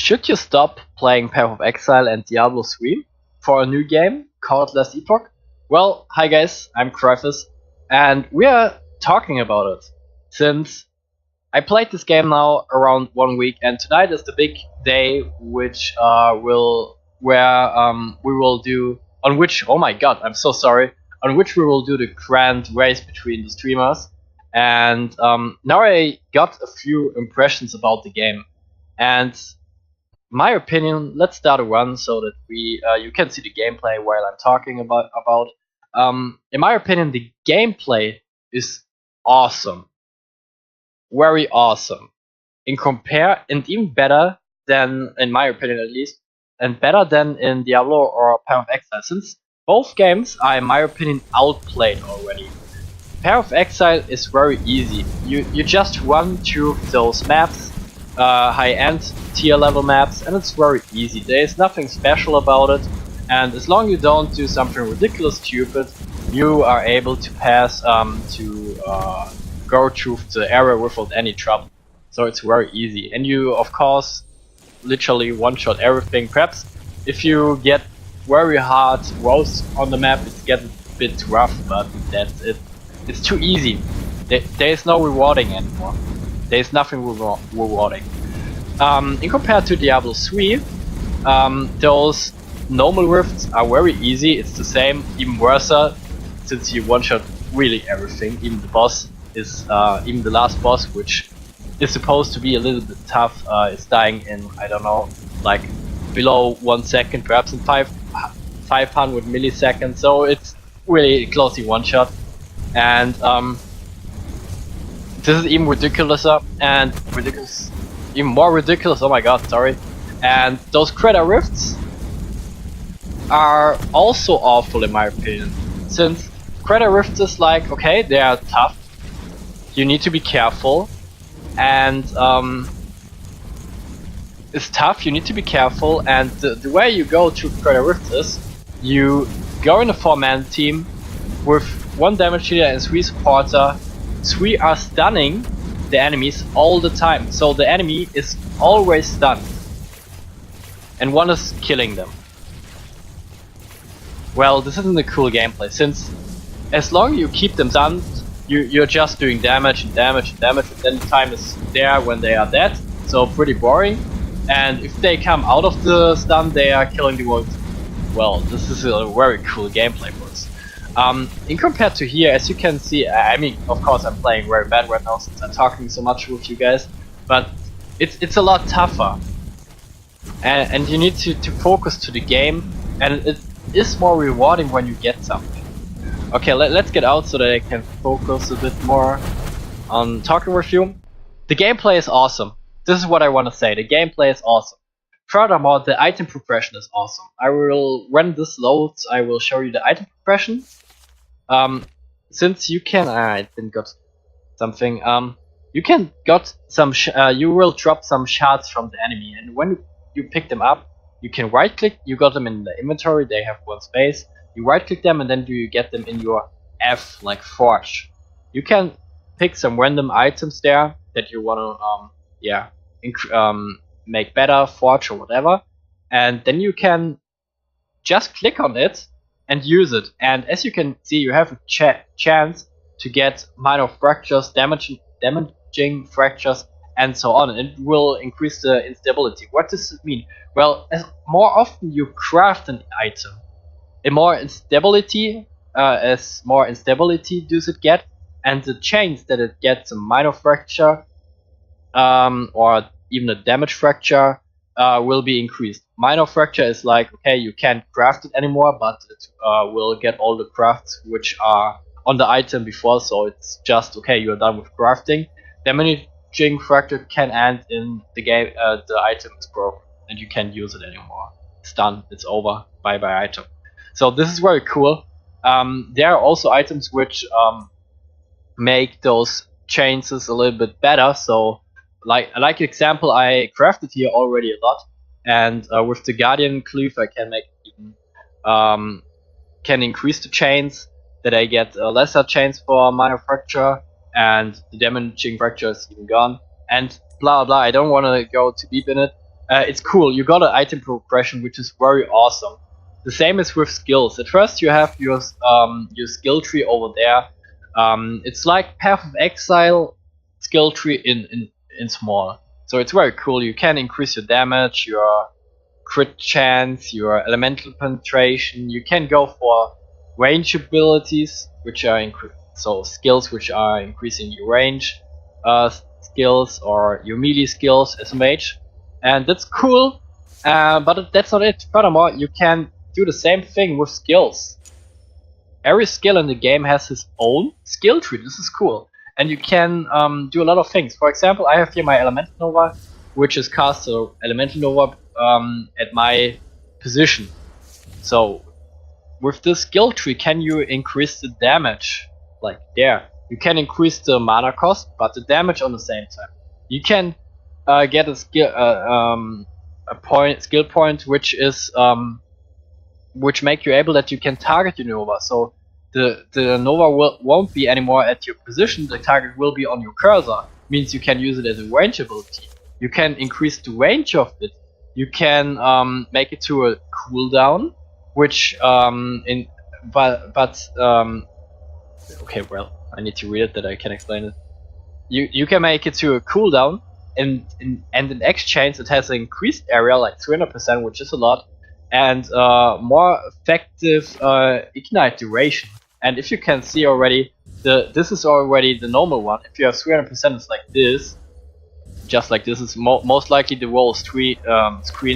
Should you stop playing Path of Exile and Diablo 3 for a new game called Last Epoch? Well, hi guys, I'm Cruyffus, and we are talking about it. Since I played this game now around 1 week, and tonight is the big day which we will do on which oh my god, I'm so sorry, on which we will do the grand race between the streamers. And now I got a few impressions about the game, and my opinion, let's start a run so that you can see the gameplay while I'm talking about. In my opinion, the gameplay is awesome, very awesome. And even better than, in my opinion at least, and better than in Diablo or Path of Exile, since both games are, in my opinion, outplayed already. Path of Exile is very easy. You just run through those maps, high-end tier level maps, and it's very easy. There is nothing special about it, and as long as you don't do something ridiculous stupid, you are able to pass go through the area without any trouble. So it's very easy, and you of course literally one-shot everything. Perhaps if you get very hard rows on the map, it gets a bit rough, but that's it. It's too easy. There is no rewarding anymore. There is nothing rewarding. In compared to Diablo 3, those normal rifts are very easy. It's the same, even worse, since you one-shot really everything. Even the boss is, even the last boss, which is supposed to be a little bit tough, is dying in, I don't know, like below 1 second, perhaps in 500 milliseconds. So it's really closely one-shot, and this is even ridiculouser and even more ridiculous. Oh my god, sorry. And those crater rifts are also awful in my opinion, since crater rifts is like, okay, they are tough, you need to be careful, and it's tough, you need to be careful, and the way you go through crater rifts is you go in a 4-man team with 1 damage dealer and 3 supporter. 3 are stunning the enemies all the time, so the enemy is always stunned, and 1 is killing them. Well, this isn't a cool gameplay, since as long as you keep them stunned, you're just doing damage and damage and damage, and then the time is there when they are dead, so pretty boring. And if they come out of the stun, they are killing the world. Well, this is a very cool gameplay for us. In compared to here, as you can see, I mean, of course I'm playing very bad right now since I'm talking so much with you guys, but it's a lot tougher. And you need to focus to the game, and it is more rewarding when you get something. Okay, let's get out so that I can focus a bit more on talking with you. The gameplay is awesome. This is what I want to say. The gameplay is awesome. Furthermore, the item progression is awesome. I will, when this loads, I will show you the item progression. Since you can, I didn't got something. You can got some. You will drop some shards from the enemy, and when you pick them up, you can right-click. You got them in the inventory. They have 1 space. You right-click them, and then you get them in your F, like Forge. You can pick some random items there that you wanna, make better, forge or whatever, and then you can just click on it and use it. And as you can see, you have a chance to get minor fractures, damaging fractures, and so on. And it will increase the instability. What does it mean? Well, as more often you craft an item, as more instability does it get, and the chance that it gets a minor fracture or even a damage fracture will be increased. Minor fracture is like, okay, you can't craft it anymore, but it will get all the crafts which are on the item before, so it's just, okay, you're done with crafting. Damaging fracture can end in the game, the item is broken, and you can't use it anymore. It's done, it's over, bye bye item. So this is very cool. There are also items which make those chances a little bit better, so like example, I crafted here already a lot, and with the Guardian Cleave I can make even can increase the chains, that I get a lesser chains for minor fracture, and the damaging fracture is even gone, and blah blah. I don't want to go too deep in it. it's cool. You got an item progression, which is very awesome. The same is with skills. At first, you have your skill tree over there. It's like Path of Exile skill tree in small. So it's very cool. You can increase your damage, your crit chance, your elemental penetration. You can go for range abilities, which are so skills which are increasing your range skills or your melee skills as a mage, and that's cool. But that's not it. Furthermore, you can do the same thing with skills. Every skill in the game has its own skill tree. This is cool, and you can do a lot of things. For example, I have here my Elemental Nova, which is cast Elemental Nova at my position. So with this skill tree, can you increase the damage? Like there, you can increase the mana cost, but the damage on the same time. You can get a skill skill point, which is which make you able that you can target your Nova. So the Nova won't be anymore at your position. The target will be on your cursor. Means you can use it as a range ability. You can increase the range of it. You can make it to a cooldown, which okay, well, I need to read it that I can explain it. You can make it to a cooldown, and in exchange it has an increased area like 300%, which is a lot, and more effective ignite duration. And if you can see already, this is already the normal one. If you have 300%, it's like this. Just like this is most likely the whole screen,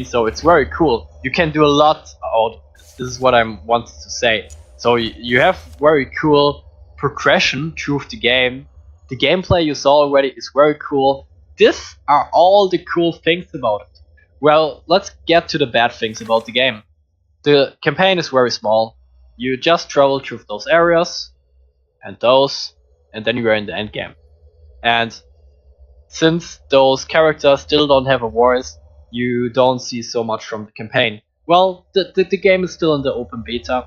so it's very cool. You can do a lot out of it. This is what I wanted to say. So you have very cool progression through the game. The gameplay you saw already is very cool. These are all the cool things about it. Well, let's get to the bad things about the game. The campaign is very small. You just travel through those areas and then you are in the end game. And since those characters still don't have a voice, you don't see so much from the campaign. Well, the game is still in the open beta,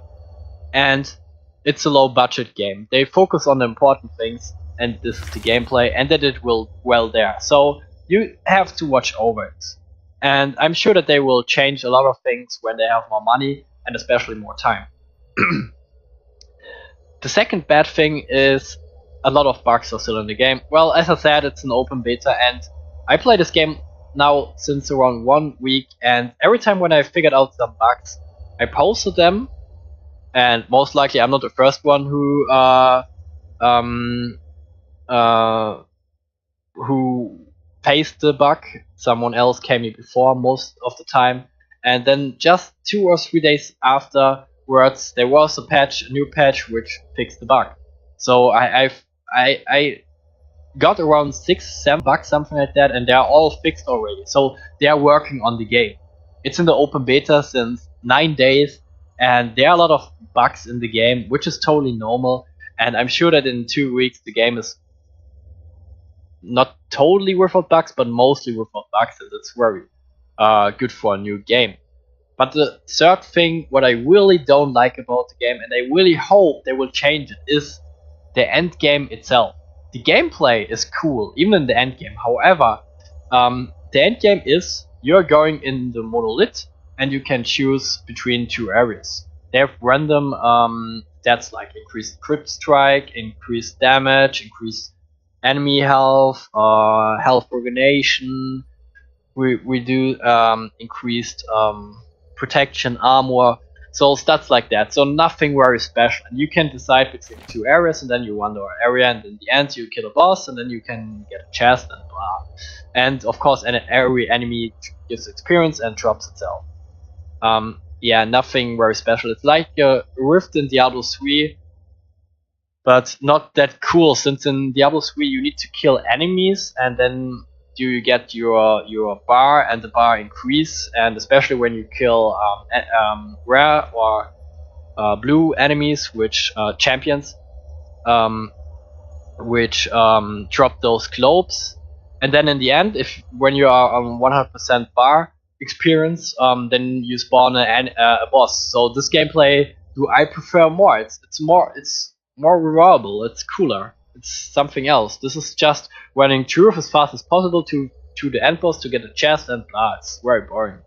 and it's a low budget game. They focus on the important things, and this is the gameplay, and they did well there. So you have to watch over it. And I'm sure that they will change a lot of things when they have more money, and especially more time. The second bad thing is a lot of bugs are still in the game. Well, as I said, it's an open beta, and I play this game now since around 1 week, and every time when I figured out some bugs, I posted them, and most likely I'm not the first one who faced the bug. Someone else came here before most of the time, and then just 2 or 3 days afterwards there was a new patch which fixed the bug. So I got around 6-7 bugs, something like that, and they are all fixed already. So they are working on the game. It's in the open beta since 9 days, and there are a lot of bugs in the game, which is totally normal. And I'm sure that in 2 weeks the game is not totally without bugs, but mostly without bugs, and it's very good for a new game. But the third thing, what I really don't like about the game, and I really hope they will change it, is the end game itself. The gameplay is cool, even in the end game. However, the end game is you're going in the monolith, and you can choose between 2 areas. They have random stats like increased crit strike, increased damage, increased enemy health, health regeneration. We do increased protection, armor, so stats like that. So nothing very special, and you can decide between 2 areas, and then you wander an area, and in the end you kill a boss, and then you can get a chest and blah. And of course, every enemy gives experience and drops itself. Yeah, nothing very special. It's like a Rift in Diablo 3, but not that cool, since in Diablo 3 you need to kill enemies, and then you get your bar, and the bar increase, and especially when you kill rare or blue enemies, which champions, which drop those globes, and then in the end, when you are on 100% bar experience, then you spawn a boss. So this gameplay do I prefer more. It's more reliable. It's cooler. It's something else. This is just running through as fast as possible to to the end boss to get a chest and blah. It's very boring.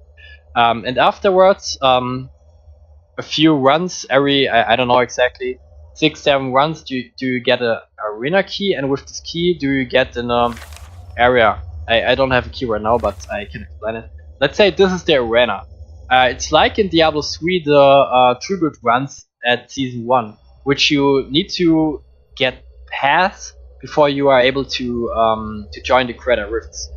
And afterwards, a few runs every I don't know exactly 6-7 runs do you get a arena key, and with this key do you get an area. I don't have a key right now, but I can explain it. Let's say this is the arena. It's like in Diablo 3 the tribute runs at season 1, which you need to get past before you are able to join the Crater Rifts.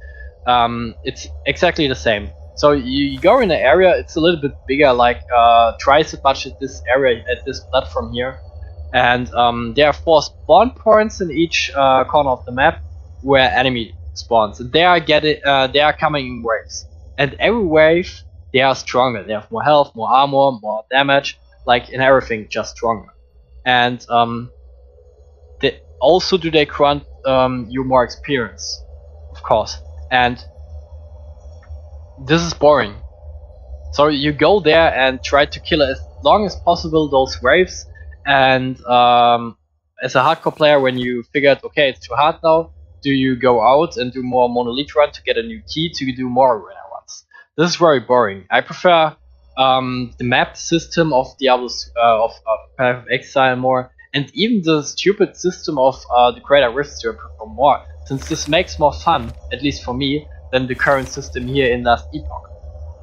It's exactly the same. So you go in an area, it's a little bit bigger, like twice as much as this area at this platform here. And there are 4 spawn points in each corner of the map where enemy spawns. And they are coming in waves. And every wave, they are stronger. They have more health, more armor, more damage, like in everything, just stronger. And they also they grant you more experience, of course. And this is boring. So you go there and try to kill as long as possible those waves. And as a hardcore player, when you figured, okay, it's too hard now, do you go out and do more monolith run to get a new key to do more arena runs? This is very boring. I prefer the map system of Diablo of Path of Exile more, and even the stupid system of the Crater Rifts I prefer more, since this makes more fun, at least for me, than the current system here in Last Epoch.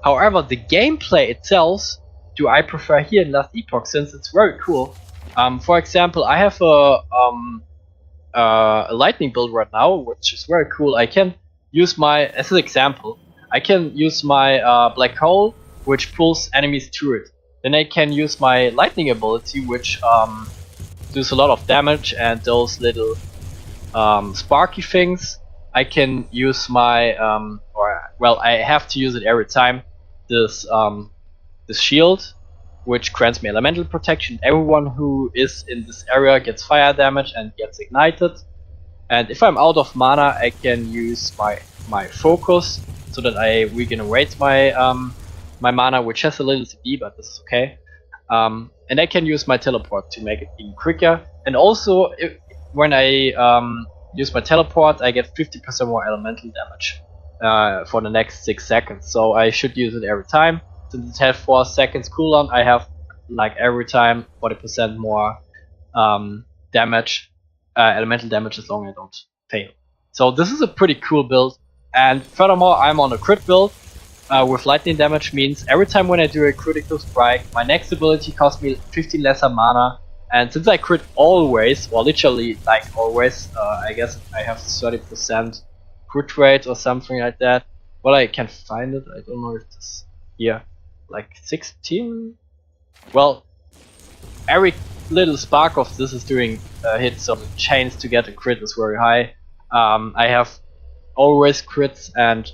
However, the gameplay itself do I prefer here in Last Epoch, since it's very cool. For example, I have a lightning build right now, which is very cool. I can use my, as an example, I can use my black hole, which pulls enemies to it. Then I can use my lightning ability, which does a lot of damage, and those little sparky things. I can use my, I have to use it every time. This shield, which grants me elemental protection. Everyone who is in this area gets fire damage and gets ignited. And if I'm out of mana, I can use my focus so that I regenerate my my mana, which has a little CP, but this is okay. And I can use my teleport to make it even quicker. And also, when I use my teleport, I get 50% more elemental damage for the next 6 seconds. So I should use it every time. Since it has 4 seconds cooldown, I have like every time 40% more damage, elemental damage, as long as I don't fail. So this is a pretty cool build. And furthermore, I'm on a crit build with lightning damage, means every time when I do a critical strike, my next ability costs me 15 lesser mana. And since I crit always, or literally like always, I guess I have 30% crit rate or something like that. Well, I can find it. I don't know if this here, like 16. Well, every little spark of this is doing a hit, so the chance to get a crit is very high. I have always crits, and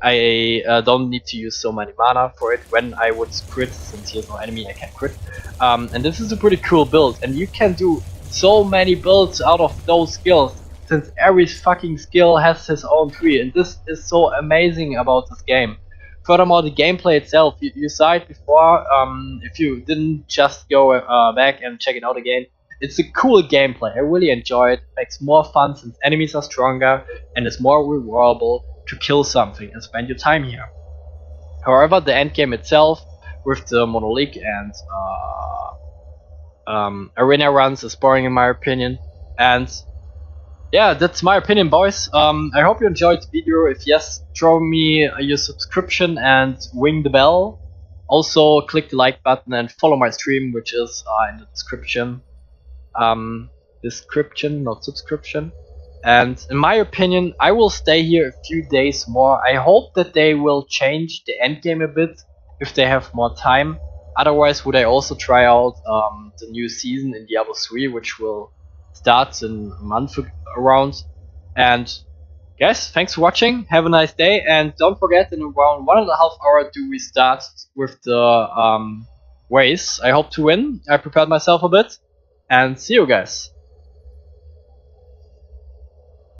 I don't need to use so many mana for it when I would crit, since here's no enemy I can crit. And this is a pretty cool build, and you can do so many builds out of those skills, since every fucking skill has his own tree, and this is so amazing about this game. Furthermore, the gameplay itself, you saw it before, if you didn't just go back and check it out again. It's a cool gameplay, I really enjoy it. It makes more fun since enemies are stronger, and it's more rewardable to kill something and spend your time here. However, the endgame itself, with the monolith and arena runs, is boring in my opinion. And yeah, that's my opinion, boys. I hope you enjoyed the video. If yes, throw me your subscription and ring the bell. Also, click the like button and follow my stream, which is in the description. Description, not subscription. And in my opinion, I will stay here a few days more. I hope that they will change the endgame a bit if they have more time. Otherwise, would I also try out the new season in Diablo 3, which will start in a month around. And guys, thanks for watching. Have a nice day, and don't forget, in around 1.5 hours do we start with the race. I hope to win. I prepared myself a bit, and see you guys.